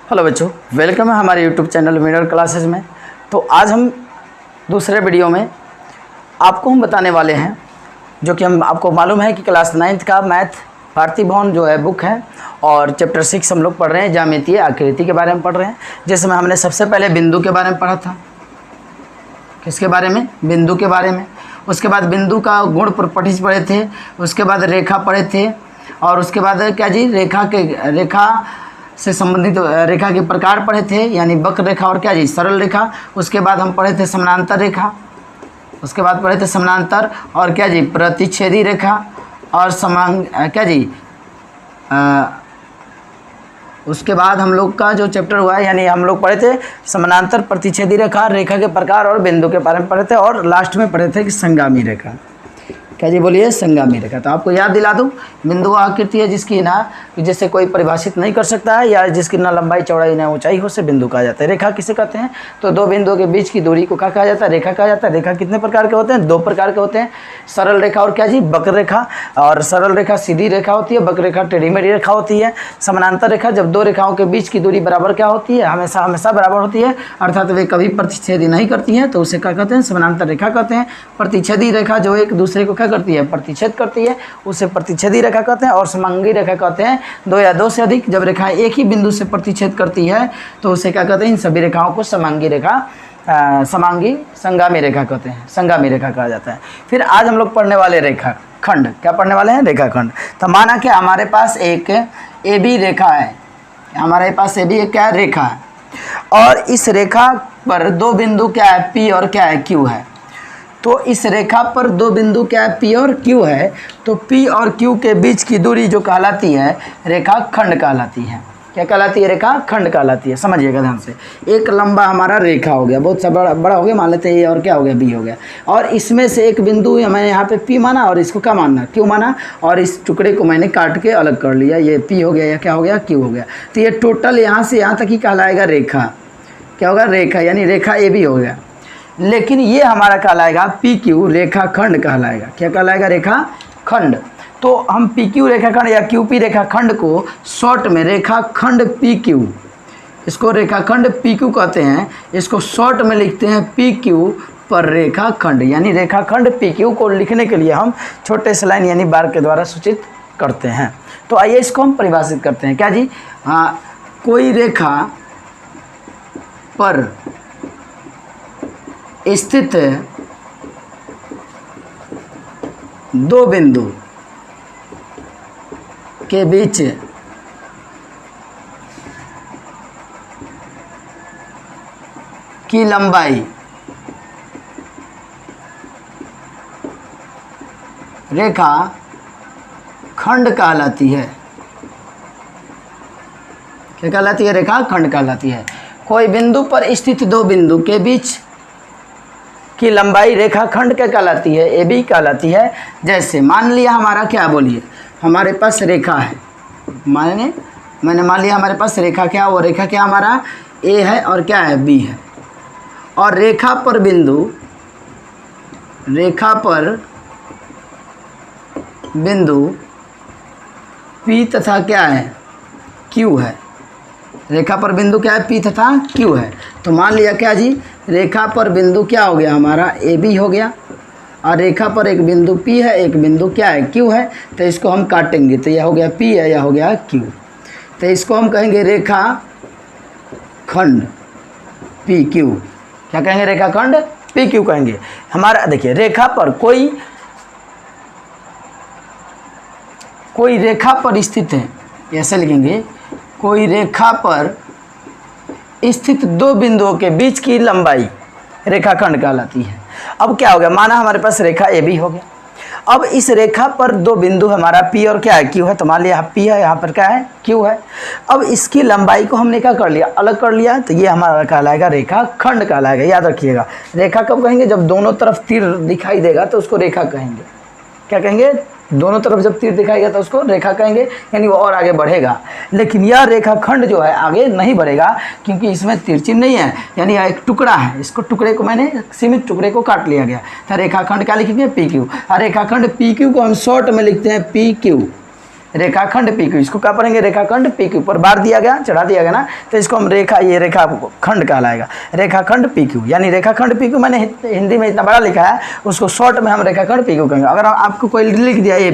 Hello बच्चों, welcome है हमारे यूट्यूब चैनल मिरर क्लासेस में। तो आज हम दूसरे वीडियो में आपको हम बताने वाले हैं, जो कि हम आपको मालूम है कि क्लास 9th का मैथ भारती भवन जो है बुक है और चैप्टर 6 हम लोग पढ़ रहे हैं, ज्यामितीय आकृति के बारे में पढ़ रहे हैं। जिसमें हमने सबसे पहले बिंदु के बारे में पढ़ा था। किसके बारे में? बिंदु के बारे में। उसके बाद बिंदु का गुण प्रॉपर्टीज पढ़े थे। उसके बाद रेखा पढ़े थे और उसके बाद क्या जी, रेखा से संबंधित रेखा के प्रकार पढ़े थे, यानी वक्र रेखा और क्या जी, सरल रेखा। उसके बाद हम पढ़े थे समानांतर रेखा। उसके बाद पढ़े थे समानांतर और क्या जी, प्रतिच्छेदी रेखा और क्या जी उसके बाद हम लोग का जो चैप्टर हुआ है, यानी हम लोग पढ़े थे समानांतर, प्रतिच्छेदी रेखा, रेखा के प्रकार और बिंदु के बारे में पढ़े थे। और लास्ट में पढ़े थे कि संगामी रेखा। क्या जी बोलिए? संगामी रेखा। तो आपको याद दिला दूं, बिंदु आकृति है जिसकी ना जैसे कोई परिभाषित नहीं कर सकता है, या जिसकी ना लंबाई चौड़ाई ना ऊंचाई हो, से बिंदु कहा जाता है। रेखा किसे कहते हैं? तो दो बिंदुओं के बीच की दूरी को क्या कहा जाता है? रेखा कहा जाता है। रेखा कितने प्रकार के होते हैं? दो प्रकार के होते हैं, सरल रेखा और क्या जी, वक्र रेखा। और सरल रेखा सीधी रेखा होती है, वक्र रेखा टेढ़ी मेढ़ी रेखा होती है। समानांतर रेखा जब दो रेखाओं के बीच की दूरी बराबर क्या होती है? हमेशा बराबर होती है, अर्थात वे कभी प्रतिच्छेदी नहीं करती हैं, तो उसे क्या कहते हैं? समानांतर रेखा कहते हैं। प्रतिच्छेदी रेखा जो एक दूसरे को क्या करती है? प्रतिच्छेद करती है, उसे प्रतिच्छेदी रेखा कहते हैं। और समांगी रेखा कहते हैं दो या दो से अधिक जब रेखा एक ही बिंदु से प्रतिच्छेद करती है, तो उसे क्या कहते हैं? इन सभी रेखाओं को समांगी रेखा, संगामी रेखा कहते हैं, संगामी रेखा कहा जाता है। फिर आज हम लोग पढ़ने वाले रेखा खंड। क्या पढ़ने वाले हैं? रेखा खंड। तो माना कि हमारे पास एक AB रेखा है, हमारे पास AB एक क्या रेखा है, और इस रेखा पर दो बिंदु क्या है? P और क्या है? Q है। तो इस रेखा पर दो बिंदु क्या है? P और Q है। तो P और Q के बीच की दूरी जो कहलाती है, रेखा खंड कहलाती है। क्या कहलाती है? रेखा खंड कहलाती है। समझिएगा ध्यान से। एक लंबा हमारा रेखा हो गया, बहुत सा बड़ा हो गया, मान लेते हैं A और क्या हो गया? B हो गया। और इसमें से एक बिंदु मैंने यहाँ पे P माना और इसको क्या मानना? Q माना, और इस टुकड़े को मैंने काट के अलग कर लिया। ये P हो गया, या क्या हो गया? Q हो गया। तो ये टोटल यहाँ से यहाँ तक ही कहलाएगा रेखा। क्या होगा? रेखा, यानी रेखा AB हो गया। लेकिन ये हमारा कहलाएगा PQ रेखा खंड कहलाएगा। क्या कहलाएगा? रेखा खंड। तो हम PQ रेखा खंड या QP रेखा खंड को शॉर्ट में रेखा खंड PQ, इसको रेखा खंड PQ कहते हैं। इसको शॉर्ट में लिखते हैं PQ पर रेखा खंड, यानी रेखा खंड PQ को लिखने के लिए हम छोटे से लाइन यानी बार के द्वारा सूचित करते हैं। तो आइए इसको हम परिभाषित करते हैं। क्या जी? हाँ, कोई रेखा पर स्थित दो बिंदु के बीच की लंबाई रेखा खंड कहलाती है। क्या कहलाती है? रेखा खंड कहलाती है। कोई बिंदु पर स्थित दो बिंदु के बीच की लंबाई रेखा खंड क्या कहलाती है? AB कहलाती है। जैसे मान लिया हमारा क्या, बोलिए, हमारे पास रेखा है, मैंने मान लिया हमारे पास रेखा, क्या वो रेखा क्या हमारा A है और क्या है? B है। और रेखा पर बिंदु P तथा क्या है? Q है। रेखा पर बिंदु क्या है? P तथा Q है। तो मान लिया क्या जी, रेखा पर बिंदु क्या हो गया हमारा? AB हो गया, और रेखा पर एक बिंदु P है, एक बिंदु क्या है? Q है। तो इसको हम काटेंगे, तो यह हो गया P है, यह हो गया Q। तो इसको हम कहेंगे रेखा खंड PQ। क्या कहेंगे? रेखा खंड PQ कहेंगे। हमारा देखिए, रेखा पर कोई रेखा पर स्थित है, ऐसे लिखेंगे, कोई रेखा पर स्थित दो बिंदुओं के बीच की लंबाई रेखा खंड कहलाती है। अब क्या हो गया? माना हमारे पास रेखा AB हो गया। अब इस रेखा पर दो बिंदु हमारा P और क्या है? Q है। तो मान लिया P है, यहाँ पर क्या है? Q है। अब इसकी लंबाई को हमने क्या कर लिया? अलग कर लिया। तो ये हमारा कहलाएगा रेखा खंड कहलाएगा। याद रखिएगा, रेखा कब कहेंगे? जब दोनों तरफ तीर दिखाई देगा तो उसको रेखा कहेंगे। क्या कहेंगे? दोनों तरफ जब तीर दिखाएगा तो उसको रेखा कहेंगे, यानी वो और आगे बढ़ेगा। लेकिन यह रेखा खंड जो है आगे नहीं बढ़ेगा, क्योंकि इसमें तीर चिन्ह नहीं है, यानी यह एक टुकड़ा है। इसको टुकड़े को मैंने सीमित टुकड़े को काट लिया गया। तो रेखा खंड क्या लिखेंगे? PQ। और रेखा खंड PQ को हम शॉर्ट में लिखते हैं PQ। रेखाखंड पी क्यू, इसको क्या पढ़ेंगे, रेखाखंड पी क्यू पर बार दिया गया, चढ़ा दिया गया ना, तो इसको हम रेखा, ये रेखा खंड कहलाएगा, रेखाखंड पी क्यू। यानी रेखाखंड पी क्यू मैंने हिंदी में इतना बड़ा लिखा है, उसको शॉर्ट में हम रेखाखंड पी क्यू कहेंगे। अगर आपको कोई लिख दिया ए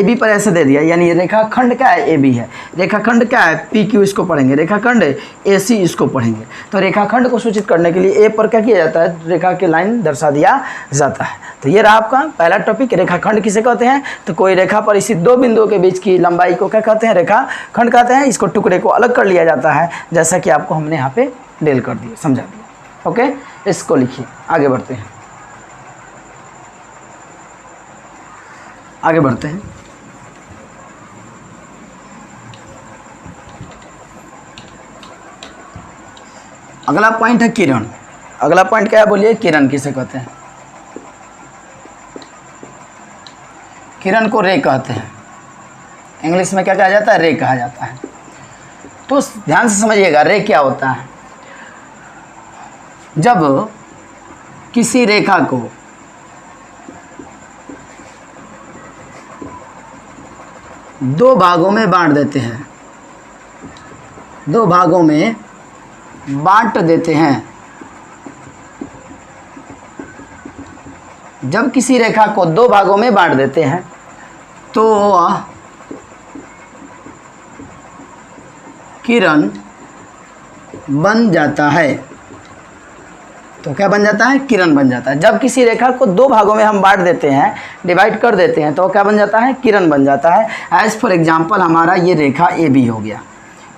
बी पर ऐसे दे दिया, यानी रेखाखंड क्या है, ए बी है, रेखाखंड क्या है, पी क्यू, इसको पढ़ेंगे, रेखाखंड ए सी इसको पढ़ेंगे। तो रेखाखंड को सूचित करने के लिए ए पर क्या किया जाता है, रेखा की लाइन दर्शा दिया जाता है। तो ये रहा आपका पहला टॉपिक, रेखाखंड किसे कहते हैं। तो कोई रेखा पर स्थित दो बिंदुओं के बीच की लंबाई को क्या कहते हैं, रेखाखंड कहते हैं। इसको टुकड़े को अलग कर लिया जाता है, जैसा कि आपको हमने यहाँ पे डेल कर दिया, समझा दिया। ओके, इसको लिखिए, आगे बढ़ते हैं, आगे बढ़ते हैं। अगला पॉइंट है किरण। अगला पॉइंट क्या है बोलिए, किरण किसे कहते हैं। किरण को रे कहते हैं, इंग्लिश में क्या कहा जाता है, रे कहा जाता है। तो ध्यान से समझिएगा, रे क्या होता है। जब किसी रेखा को दो भागों में बांट देते हैं, दो भागों में बांट देते हैं, जब किसी रेखा को दो भागों में बांट देते हैं तो किरण बन जाता है। तो क्या बन जाता है, किरण बन जाता है। जब किसी रेखा को दो भागों में हम बांट देते हैं, डिवाइड कर देते हैं, तो क्या बन जाता है, किरण बन जाता है। एज फॉर एग्जांपल हमारा ये रेखा ए बी हो गया,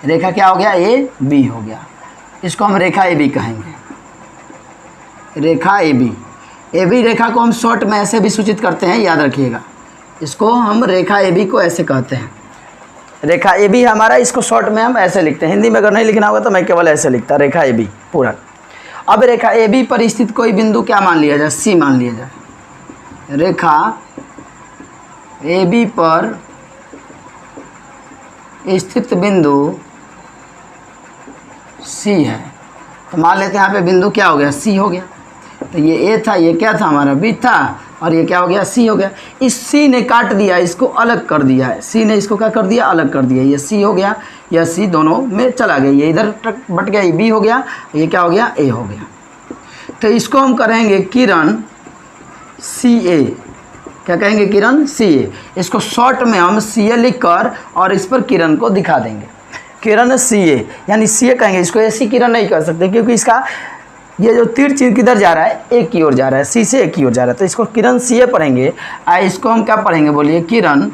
रेखा क्या हो गया, ए बी हो गया, इसको हम रेखा ए बी कहेंगे, रेखा ए बी। ए बी रेखा को हम शॉर्ट में ऐसे भी सूचित करते हैं, याद रखिएगा, इसको हम रेखा ए बी को ऐसे कहते हैं, रेखा ए बी हमारा, इसको शॉर्ट में हम ऐसे लिखते हैं। हिंदी में अगर नहीं लिखना होगा तो मैं केवल ऐसे लिखता, रेखा ए बी पूरा। अब रेखा ए बी पर स्थित कोई बिंदु क्या मान लिया जाए, सी मान लिया जाए। रेखा ए बी पर स्थित बिंदु सी है, तो मान लेते हैं यहाँ पे बिंदु क्या हो गया, सी हो गया। तो ये ए था, ये क्या था हमारा, बी था, और ये क्या हो गया, सी हो गया। इस सी ने काट दिया, इसको अलग कर दिया है, सी ने इसको क्या कर दिया, अलग कर दिया। ये सी हो गया, यह सी दोनों में चला गया, ये इधर बट गया, ये बी हो गया, ये क्या हो गया, ए हो गया। तो इसको हम करेंगे किरण सी ए, क्या कहेंगे, किरण सी ए। इसको शॉर्ट में हम सी ए लिख कर और इस पर किरण को दिखा देंगे, किरण सी ए, यानी सी ए कहेंगे। इसको ऐसी किरण नहीं कर सकते, क्योंकि इसका ये जो तीर चीर किधर जा रहा है, एक की ओर जा रहा है, सी से एक की ओर जा रहा है। तो इसको किरण सी ए पढ़ेंगे, इसको हम क्या पढ़ेंगे बोलिए, किरण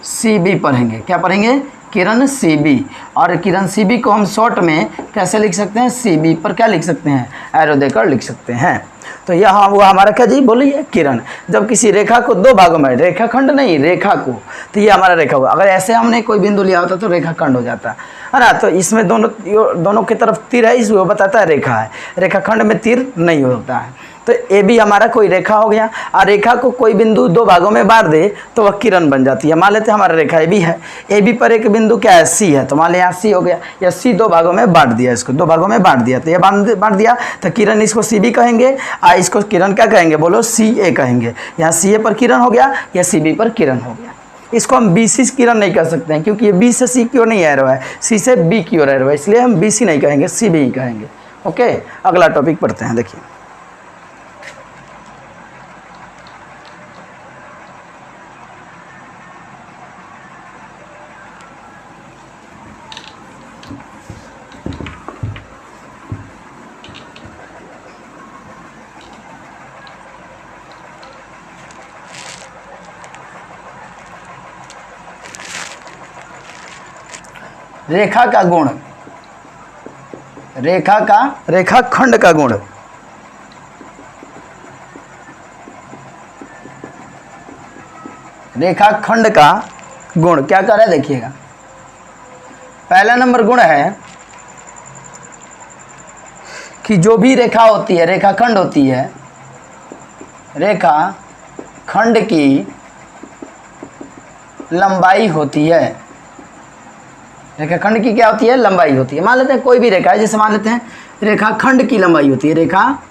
सी बी पढ़ेंगे। क्या पढ़ेंगे, किरण सी बी। और किरण सी बी को हम शॉर्ट में कैसे लिख सकते हैं, सी बी पर क्या लिख सकते हैं, एरो देकर लिख सकते हैं। तो यहाँ वो हमारा क्या जी बोलिए, किरण। जब किसी रेखा को दो भागों में, रेखाखंड नहीं रेखा को, तो ये हमारा रेखा हुआ। अगर ऐसे हमने कोई बिंदु लिया होता तो रेखाखंड हो जाता है ना। तो इसमें दोनों की तरफ तीर है, इसको बताता है रेखा है, रेखाखंड में तीर नहीं होता है। तो ए बी हमारा कोई रेखा हो गया, और रेखा को कोई बिंदु दो भागों में बांट दे तो वह किरण बन जाती है। मान लेते हैं हमारा रेखा ए बी है, ए बी पर एक बिंदु क्या है, सी है, तो मान लें यहाँ सी हो गया, या सी दो भागों में बांट दिया, इसको दो भागों में बांट दिया, तो ये बांट दिया, तो किरण इसको सी बी कहेंगे, और इसको किरण क्या कहेंगे बोलो, सी ए कहेंगे। यहाँ सी ए पर किरण हो गया, या सी बी पर किरण हो गया। इसको हम बी सी किरण नहीं कर सकते हैं, क्योंकि ये बी से सी की ओर नहीं आ रहा है, सी से बी की ओर आ रहा है, इसलिए हम बी सी नहीं कहेंगे, सी बी ही कहेंगे। ओके, अगला टॉपिक पढ़ते हैं, देखिए। रेखा का गुण, रेखाखंड का गुण। रेखाखंड का गुण क्या कर रहा है देखिएगा। पहला नंबर गुण है कि जो भी रेखा होती है, रेखाखंड होती है, रेखाखंड की लंबाई होती है। रेखाखंड की क्या होती है, लंबाई होती है। मान लेते हैं कोई भी रेखा है, जैसे मान लेते हैं रेखाखंड की लंबाई होती है, रेखाखंड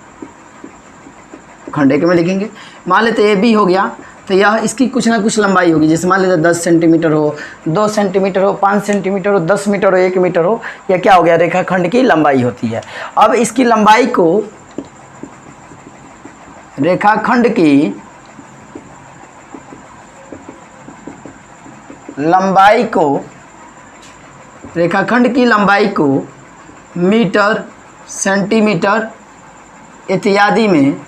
एक में लिखेंगे। मान लेते हैं ए बी हो गया, तो तो यह इसकी कुछ ना कुछ लंबाई होगी। जैसे मान लीजिए 10 सेंटीमीटर हो, 2 सेंटीमीटर हो, 5 सेंटीमीटर हो, 10 मीटर हो, 1 मीटर हो, यह क्या हो गया, रेखाखंड की लंबाई होती है। अब इसकी लंबाई को, रेखाखंड की लंबाई को, रेखाखंड की लंबाई को मीटर, सेंटीमीटर इत्यादि में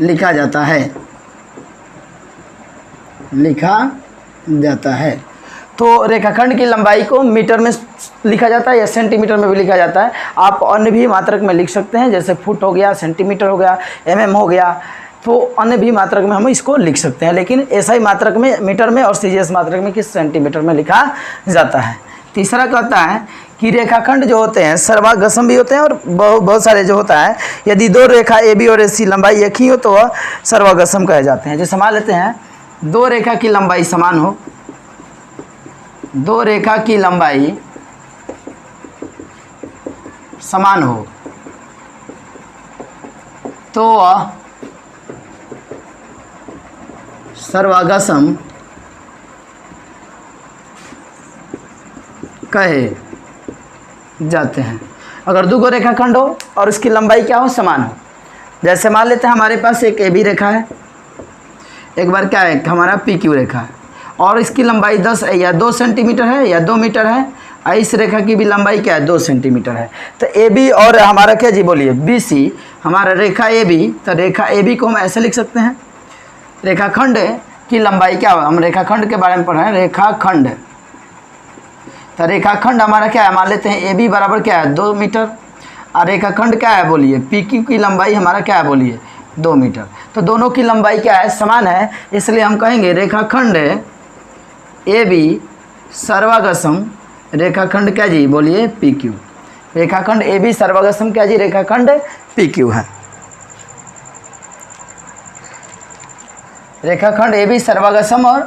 लिखा जाता है, लिखा जाता है। तो रेखाखंड की लंबाई को मीटर में लिखा जाता है या सेंटीमीटर में भी लिखा जाता है। आप अन्य भी मात्रक में लिख सकते हैं, जैसे फुट हो गया, सेंटीमीटर हो गया, एमएम हो गया, तो अन्य भी मात्रक में हम इसको लिख सकते हैं। लेकिन ऐसा ही मात्रक में मीटर में और सीजीएस मात्रक में किस सेंटीमीटर में लिखा जाता है। तीसरा कहता है कि रेखाखंड जो होते हैं सर्वागसम भी होते हैं और बहुत सारे जो होता है, यदि दो रेखा ए बी और ए सी लंबाई एक ही हो तो वह सर्वागसम कहे जाते हैं। जैसे मान लेते हैं दो रेखा की लंबाई समान हो, दो रेखा की लंबाई समान हो तो वह सर्वागसम कहे जाते हैं। अगर दो रेखाखंड हो और उसकी लंबाई क्या हो, समान हो। जैसे मान लेते हैं हमारे पास एक ए बी रेखा है, एक बार क्या है हमारा पी क्यू रेखा है, और इसकी लंबाई 10 या 2 सेंटीमीटर है या 2 मीटर है, और इस रेखा की भी लंबाई क्या है, 2 सेंटीमीटर है। तो ए बी और हमारा क्या जी बोलिए, बी सी, हमारा रेखा ए बी, तो रेखा ए बी को हम ऐसे लिख सकते हैं, रेखाखंड की लंबाई क्या हो, हम रेखाखंड के बारे में पढ़ रहे हैं, रेखाखंड। तो रेखाखंड हमारा क्या है, मान लेते हैं ए बी बराबर क्या है, 2 मीटर, और रेखाखंड क्या है बोलिए, पी क्यू की लंबाई हमारा क्या है बोलिए, 2 मीटर। तो दोनों की लंबाई क्या है, समान है, इसलिए हम कहेंगे रेखाखंड ए बी सर्वागसम, रेखाखंड क्या जी बोलिए, पी क्यू। रेखाखंड ए बी सर्वागसम क्या जी, रेखाखंड पी क्यू है। रेखाखंड ए बी सर्वागसम और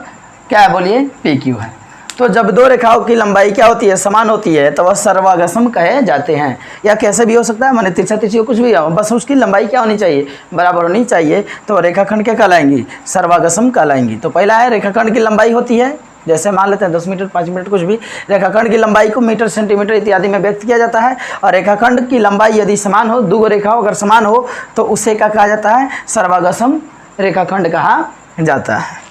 क्या है बोलिए, पी क्यू है। तो जब दो रेखाओं की लंबाई क्या होती है, समान होती है, तो वह सर्वागसम कहे जाते हैं। या कैसे भी हो सकता है, माने तिरछा तिरछी कुछ भी हो, बस उसकी लंबाई क्या होनी चाहिए, बराबर होनी चाहिए, तो रेखाखंड क्या कहलाएंगी, सर्वागसम कहलाएंगी। तो पहला है रेखाखंड की लंबाई होती है, जैसे मान लेते हैं 10 मीटर, 5 मीटर, कुछ भी। रेखाखंड की लंबाई को मीटर, सेंटीमीटर इत्यादि में व्यक्त किया जाता है। और रेखाखंड की लंबाई यदि समान हो, दो रेखाओं अगर समान हो, तो उसे क्या कहा जाता है, सर्वागसम रेखाखंड कहा जाता है।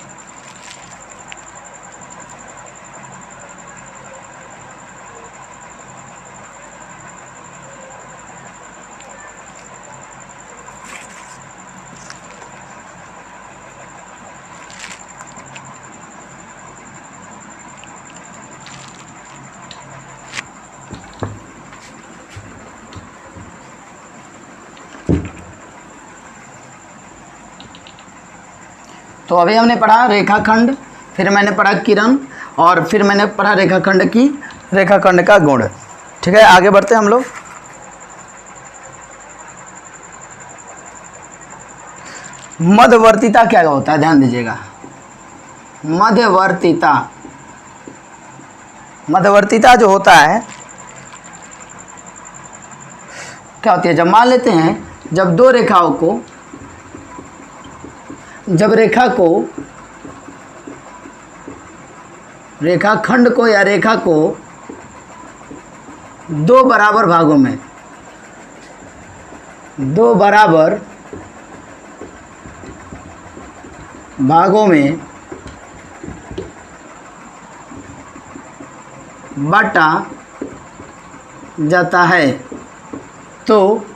तो अभी हमने पढ़ा रेखाखंड, फिर मैंने पढ़ा किरण, और फिर मैंने पढ़ा रेखाखंड का गुण। ठीक है, आगे बढ़ते हैं हम लोग। मध्यवर्तीता क्या होता है, ध्यान दीजिएगा। मध्यवर्तीता जो होता है क्या होती है, जब मान लेते हैं जब दो रेखाओं को, जब रेखाखंड को या रेखा को दो बराबर भागों में, बांटा जाता है। तो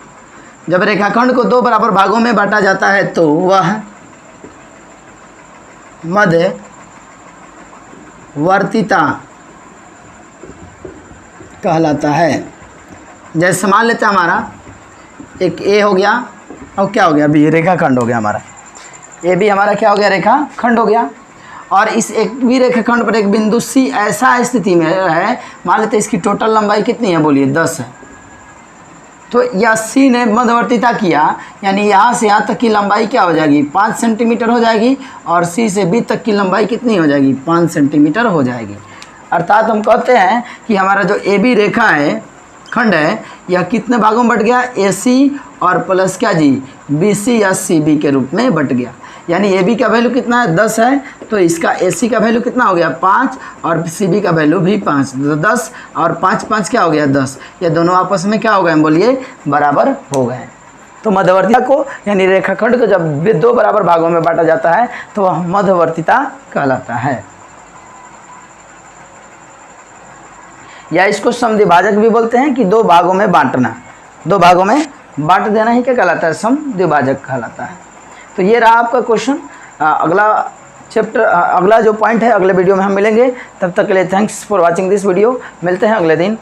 जब रेखाखंड को दो बराबर भागों में बांटा जाता है तो वह मध्यवर्तीता कहलाता है। जैसे मान लेते हैं हमारा एक ए हो गया और क्या हो गया, बी, रेखाखंड हो गया हमारा। ए बी हमारा क्या हो गया, रेखाखंड हो गया। और इस एक भी रेखाखंड पर एक बिंदु सी ऐसा स्थिति में है, मान लेते हैं इसकी टोटल लंबाई कितनी है बोलिए, 10 है। तो यह सी ने मध्यवर्तीता किया, यानी यहाँ से यहाँ तक की लंबाई क्या हो जाएगी, 5 सेंटीमीटर हो जाएगी, और सी से बी तक की लंबाई कितनी हो जाएगी, 5 सेंटीमीटर हो जाएगी। अर्थात हम कहते हैं कि हमारा जो ए बी रेखा है, खंड है, यह कितने भागों में बट गया, ए सी और प्लस क्या जी BC या CB के रूप में बट गया। यानी AB का वैल्यू कितना है 10 है, तो इसका AC का वैल्यू कितना हो गया 5 और CB का वैल्यू भी 5, तो 10 और 5 5 क्या हो गया 10। ये दोनों आपस में क्या हो गए बोलिए बराबर हो गए। तो मध्यवर्तिता को यानी रेखाखंड को जब दो बराबर भागों में बांटा जाता है तो वह मध्यवर्तिता कहलाता है, या इसको समद्विभाजक भी बोलते हैं कि दो भागों में बांटना, दो भागों में बांट देना ही क्या कहलाता है समद्विभाजक कहलाता है। तो ये रहा आपका क्वेश्चन। अगला चैप्टर अगला जो पॉइंट है अगले वीडियो में हम मिलेंगे। तब तक के लिए thanks for watching this video. मिलते हैं अगले दिन।